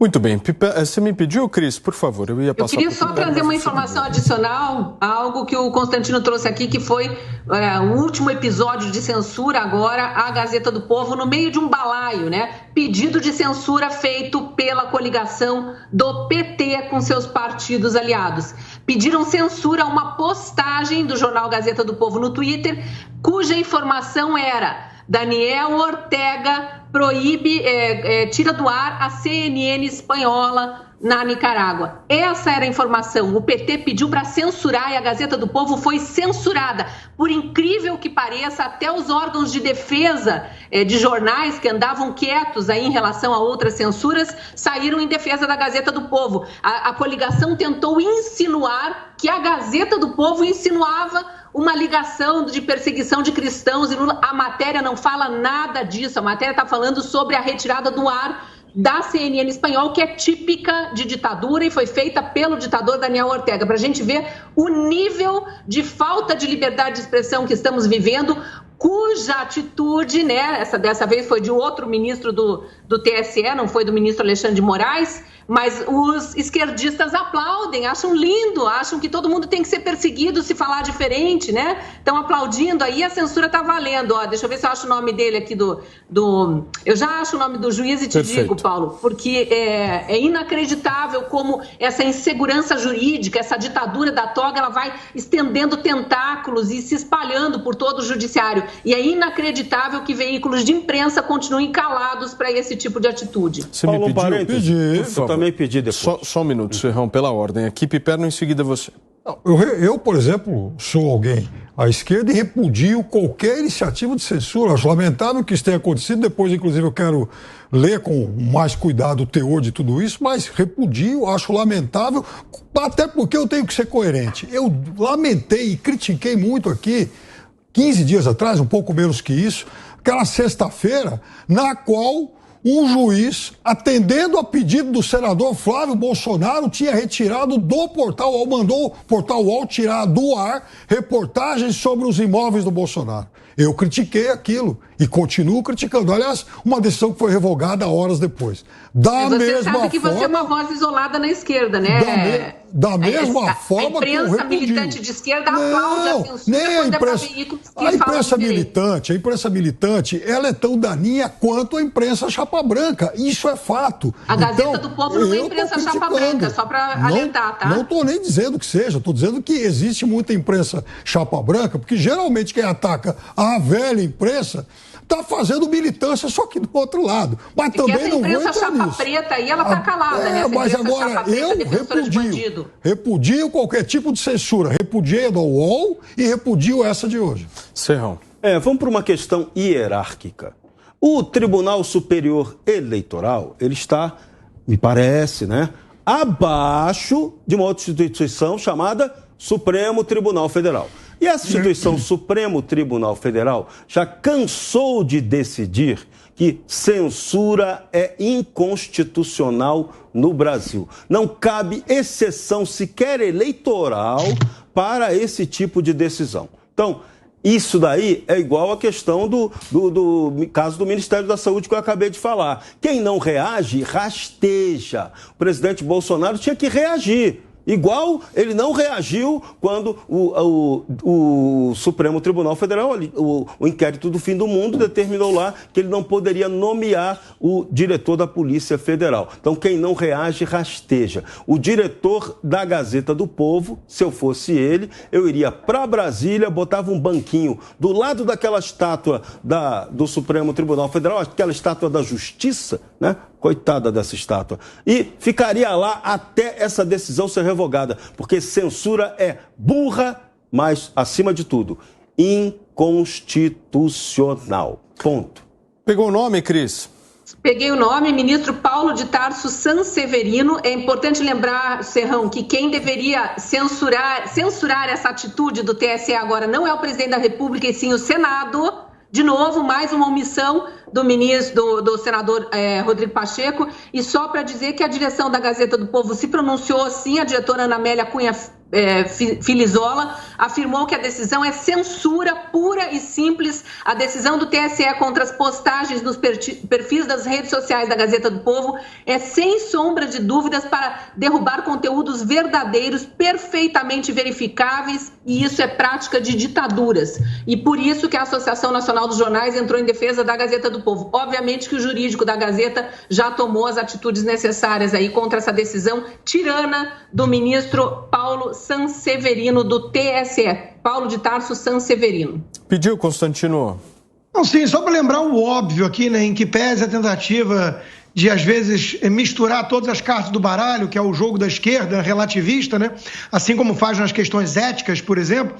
Muito bem. Você me pediu, Cris, por favor, eu ia passar... Eu queria só trazer uma informação adicional a algo que o Constantino trouxe aqui, que foi o último episódio de censura agora à Gazeta do Povo, no meio de um balaio, né? Pedido de censura feito pela coligação do PT com seus partidos aliados. Pediram censura a uma postagem do jornal Gazeta do Povo no Twitter, cuja informação era: Daniel Ortega proíbe, tira do ar a CNN espanhola na Nicarágua. Essa era a informação. O PT pediu para censurar e a Gazeta do Povo foi censurada. Por incrível que pareça, até os órgãos de defesa de jornais que andavam quietos aí em relação a outras censuras saíram em defesa da Gazeta do Povo. A coligação tentou insinuar que a Gazeta do Povo insinuava uma ligação de perseguição de cristãos e Lula. A matéria não fala nada disso. A matéria está falando sobre a retirada do ar da CNN espanhol, que é típica de ditadura e foi feita pelo ditador Daniel Ortega, para a gente ver o nível de falta de liberdade de expressão que estamos vivendo, cuja atitude, né, dessa vez foi de outro ministro do TSE, não foi do ministro Alexandre de Moraes, mas os esquerdistas aplaudem, acham lindo, acham que todo mundo tem que ser perseguido se falar diferente, né? Estão aplaudindo, aí a censura está valendo. Ó, deixa eu ver se eu acho o nome dele aqui Eu já acho o nome do juiz e te digo, Paulo, porque é inacreditável como essa insegurança jurídica, essa ditadura da toga, ela vai estendendo tentáculos e se espalhando por todo o judiciário. E é inacreditável que veículos de imprensa continuem calados para esse tipo de atitude. Você me pediu? Eu também pedi depois. Só um minuto, Serrão, pela ordem. Aqui, Piperno, em seguida você. Eu, por exemplo, sou alguém à esquerda e repudio qualquer iniciativa de censura. Acho lamentável que isso tenha acontecido. Depois, inclusive, eu quero ler com mais cuidado o teor de tudo isso, mas repudio, acho lamentável, até porque eu tenho que ser coerente. Eu lamentei e critiquei muito aqui, 15 dias atrás, um pouco menos que isso, aquela sexta-feira, na qual um juiz, atendendo a pedido do senador Flávio Bolsonaro, tinha retirado do Portal UOL, mandou o Portal UOL tirar do ar reportagens sobre os imóveis do Bolsonaro. Eu critiquei aquilo e continuo criticando. Aliás, uma decisão que foi revogada horas depois. Você sabe que você é uma voz isolada na esquerda, né? Da mesma forma que eu repudio. A imprensa militante de esquerda aplaude a censura nem a imprensa militante, ela é tão daninha quanto a imprensa chapa branca. Isso é fato. A Gazeta do Povo não é imprensa chapa branca, só para alertar, tá? Não estou nem dizendo que seja, estou dizendo que existe muita imprensa chapa branca, porque geralmente quem ataca a velha imprensa está fazendo militância, só que do outro lado. Mas também não vou entrar nisso. Essa imprensa chapa preta aí, ela está calada, né? Mas agora eu repudio qualquer tipo de censura. Repudiei a do UOL e repudio essa de hoje. Serrão. Vamos para uma questão hierárquica. O Tribunal Superior Eleitoral, ele está, me parece, né, abaixo de uma outra instituição chamada Supremo Tribunal Federal. E essa instituição, Supremo Tribunal Federal, já cansou de decidir que censura é inconstitucional no Brasil. Não cabe exceção sequer eleitoral para esse tipo de decisão. Então, isso daí é igual à questão do caso do Ministério da Saúde que eu acabei de falar. Quem não reage, rasteja. O presidente Bolsonaro tinha que reagir. Igual ele não reagiu quando o Supremo Tribunal Federal, o inquérito do fim do mundo, determinou lá que ele não poderia nomear o diretor da Polícia Federal. Então, quem não reage, rasteja. O diretor da Gazeta do Povo, se eu fosse ele, eu iria para Brasília, botava um banquinho do lado daquela estátua do Supremo Tribunal Federal, aquela estátua da Justiça, né? Coitada dessa estátua. E ficaria lá até essa decisão ser revogada, porque censura é burra, mas, acima de tudo, inconstitucional. Ponto. Pegou o nome, Cris? Peguei o nome, ministro Paulo de Tarso Sanseverino. É importante lembrar, Serrão, que quem deveria censurar essa atitude do TSE agora não é o presidente da República, e sim o Senado. De novo, mais uma omissão do ministro, do senador Rodrigo Pacheco. E só para dizer que a direção da Gazeta do Povo se pronunciou sim, a diretora Ana Amélia Cunha Filizola, afirmou que a decisão é censura pura e simples. A decisão do TSE contra as postagens nos perfis das redes sociais da Gazeta do Povo é sem sombra de dúvidas para derrubar conteúdos verdadeiros, perfeitamente verificáveis, e isso é prática de ditaduras. E por isso que a Associação Nacional dos Jornais entrou em defesa da Gazeta do Povo. Obviamente que o jurídico da Gazeta já tomou as atitudes necessárias aí contra essa decisão tirana do ministro Paulo Sanseverino, do TSE. Paulo de Tarso Sanseverino. Pediu, Constantino. Não, sim, só para lembrar o óbvio aqui, né, em que pese a tentativa de, às vezes, misturar todas as cartas do baralho, que é o jogo da esquerda relativista, né, assim como faz nas questões éticas, por exemplo,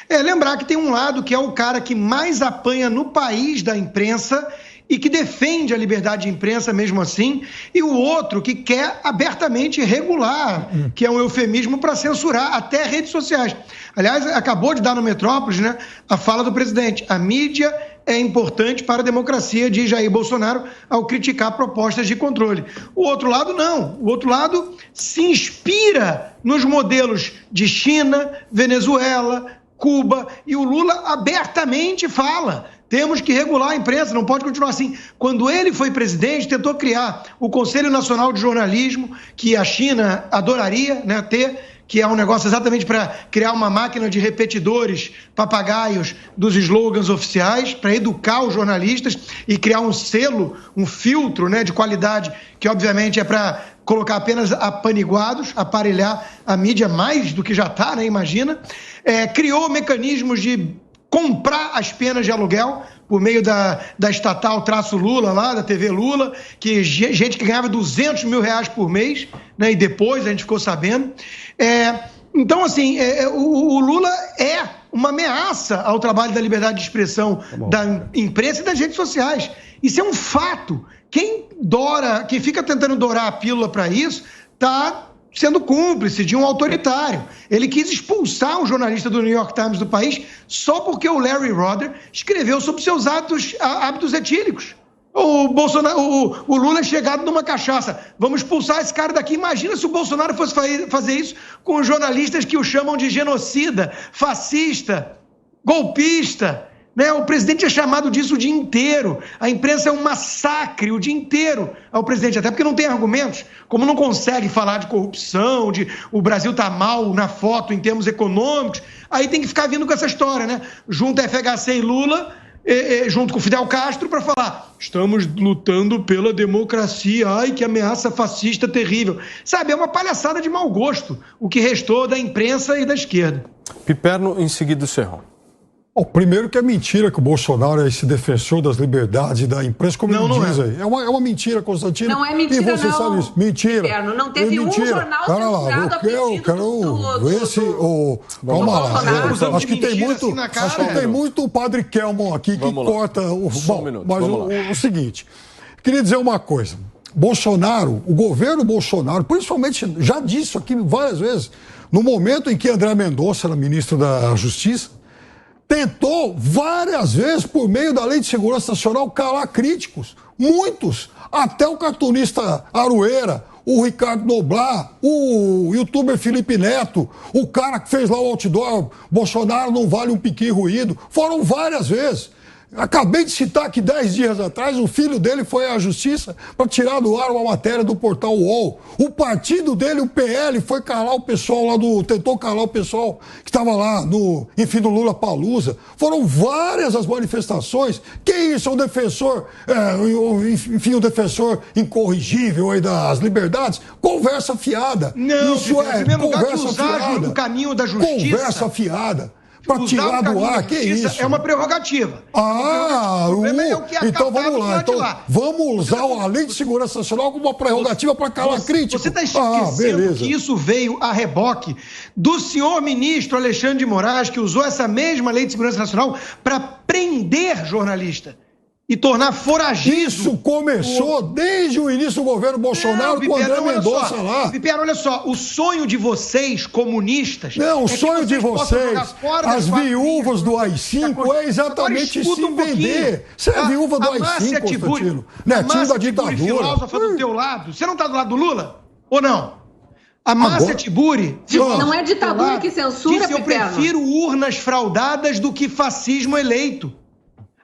lembrar que tem um lado que é o cara que mais apanha no país da imprensa e que defende a liberdade de imprensa mesmo assim, e o outro que quer abertamente regular, que é um eufemismo para censurar até redes sociais. Aliás, acabou de dar no Metrópolis, né, a fala do presidente: a mídia é importante para a democracia, diz Jair Bolsonaro, ao criticar propostas de controle. O outro lado não. O outro lado se inspira nos modelos de China, Venezuela, Cuba, e o Lula abertamente fala: temos que regular a imprensa, não pode continuar assim. Quando ele foi presidente, tentou criar o Conselho Nacional de Jornalismo, que a China adoraria, né, ter, que é um negócio exatamente para criar uma máquina de repetidores, papagaios dos slogans oficiais, para educar os jornalistas e criar um selo, um filtro, né, de qualidade, que obviamente é para colocar apenas apaniguados, aparelhar a mídia mais do que já está, né, imagina. Criou mecanismos de comprar as penas de aluguel por meio da estatal Traço Lula lá, da TV Lula, que gente que ganhava R$200 mil por mês, né, e depois a gente ficou sabendo. Então, assim, o Lula é uma ameaça ao trabalho da liberdade de expressão da imprensa e das redes sociais. Isso é um fato. Quem fica tentando dourar a pílula para isso, está sendo cúmplice de um autoritário. Ele quis expulsar um jornalista do New York Times do país só porque o Larry Roeder escreveu sobre seus hábitos etílicos. O Lula é chegado numa cachaça. Vamos expulsar esse cara daqui. Imagina se o Bolsonaro fosse fazer isso com os jornalistas que o chamam de genocida, fascista, golpista. Né? O presidente é chamado disso o dia inteiro. A imprensa é um massacre o dia inteiro ao presidente, até porque não tem argumentos. Como não consegue falar de corrupção, de o Brasil está mal na foto em termos econômicos, aí tem que ficar vindo com essa história, né? Junta FHC e Lula, junto com Fidel Castro, para falar: estamos lutando pela democracia, ai que ameaça fascista terrível. Sabe, é uma palhaçada de mau gosto o que restou da imprensa e da esquerda. Piperno, em seguida o Serrão. Primeiro que é mentira que o Bolsonaro é esse defensor das liberdades e da imprensa, como ele diz aí. É uma mentira, Constantino. Não é mentira, e você sabe isso. Mentira. Piperno, não teve um jornal censurado a pedido calma lá. Acho que tem muito, tem muito o padre Kelmon aqui que corta o... Mas o seguinte, queria dizer uma coisa. Bolsonaro, o governo Bolsonaro, principalmente, já disse aqui várias vezes, no momento em que André Mendonça era ministro da Justiça, tentou várias vezes, por meio da Lei de Segurança Nacional, calar críticos. Muitos. Até o cartunista Aroeira, o Ricardo Noblar, o youtuber Felipe Neto, o cara que fez lá o outdoor, Bolsonaro não vale um piqui ruído. Foram várias vezes. Acabei de citar que 10 dias atrás o filho dele foi à justiça para tirar do ar uma matéria do portal UOL. O partido dele, o PL, foi calar o pessoal lá tentou calar o pessoal que estava lá no Lula Palusa. Foram várias as manifestações. Que isso, um defensor, um defensor incorrigível aí das liberdades? Conversa fiada. Não, isso é conversa fiada. O caminho da justiça. Conversa fiada. Para tirar do ar, que isso? É uma prerrogativa. O problema é o que então vamos lá. Então, vamos usar a Lei de Segurança Nacional como uma prerrogativa para calar crítica. Você está esquecendo que isso veio a reboque do senhor ministro Alexandre de Moraes, que usou essa mesma Lei de Segurança Nacional para prender jornalista e tornar foragido. Isso começou desde o início do governo Bolsonaro, com o André Mendonça lá. Piperno, olha só, o sonho de vocês, comunistas... Não, o sonho de vocês, as viúvas do AI-5, é exatamente se vender. Você é viúva do AI-5, Constantino. Netinho da ditadura. Filósofa do teu lado. Você não está do lado do Lula? Ou não? A Márcia Agora... Tiburi... Não é ditadura que censura, disse, eu Piperno. prefiro urnas fraudadas do que fascismo eleito.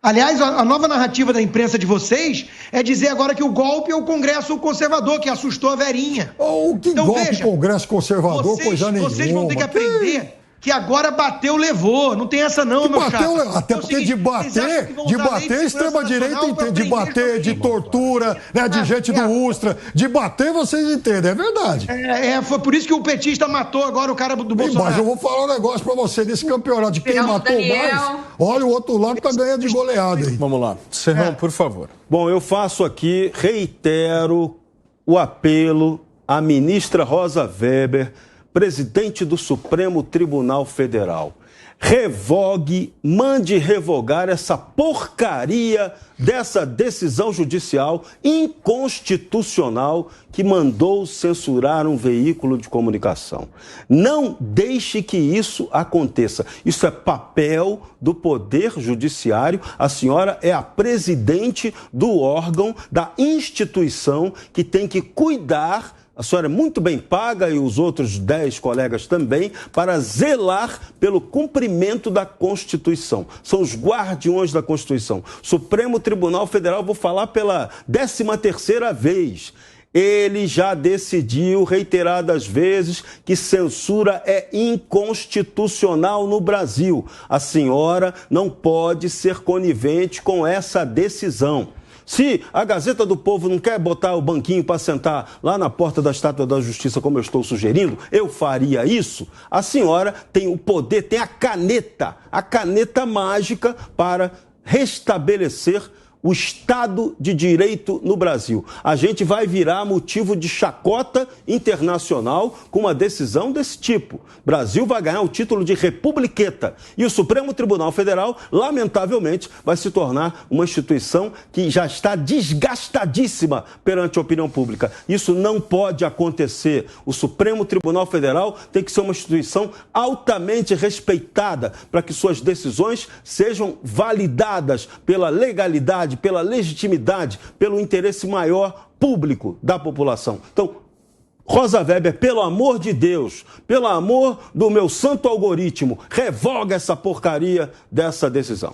Aliás, a nova narrativa da imprensa de vocês é dizer agora que o golpe é o Congresso conservador, que assustou a Verinha. O que Então, golpe veja, Congresso conservador, coisa nenhuma. Vocês vão ter que aprender que agora bateu, levou. Não tem essa não, meu chapa. Até porque de bater a extrema-direita entende. De bater, de tortura, né, de gente do Ustra. De bater, vocês entendem, é verdade. Foi por isso que o petista matou agora o cara do Bolsonaro. Mas eu vou falar um negócio pra você, nesse campeonato de quem matou mais. Olha, o outro lado tá ganhando de goleada aí. Vamos lá. Serrão, por favor. Bom, eu faço aqui, reitero o apelo à ministra Rosa Weber, presidente do Supremo Tribunal Federal. Revogue, mande revogar essa porcaria dessa decisão judicial inconstitucional que mandou censurar um veículo de comunicação. Não deixe que isso aconteça. Isso é papel do Poder Judiciário. A senhora é a presidente do órgão, da instituição que tem que cuidar. A senhora é muito bem paga, e os outros 10 colegas também, para zelar pelo cumprimento da Constituição. São os guardiões da Constituição. Supremo Tribunal Federal, vou falar pela 13ª vez. Ele já decidiu reiteradas vezes que censura é inconstitucional no Brasil. A senhora não pode ser conivente com essa decisão. Se a Gazeta do Povo não quer botar o banquinho para sentar lá na porta da Estátua da Justiça, como eu estou sugerindo, eu faria isso. A senhora tem o poder, tem a caneta mágica para restabelecer o Estado de Direito no Brasil. A gente vai virar motivo de chacota internacional com uma decisão desse tipo. O Brasil vai ganhar o título de republiqueta. E o Supremo Tribunal Federal, lamentavelmente, vai se tornar uma instituição que já está desgastadíssima perante a opinião pública. Isso não pode acontecer. O Supremo Tribunal Federal tem que ser uma instituição altamente respeitada para que suas decisões sejam validadas pela legalidade, pela legitimidade, pelo interesse maior público da população. Então, Rosa Weber, pelo amor de Deus, pelo amor do meu santo algoritmo, revoga essa porcaria dessa decisão.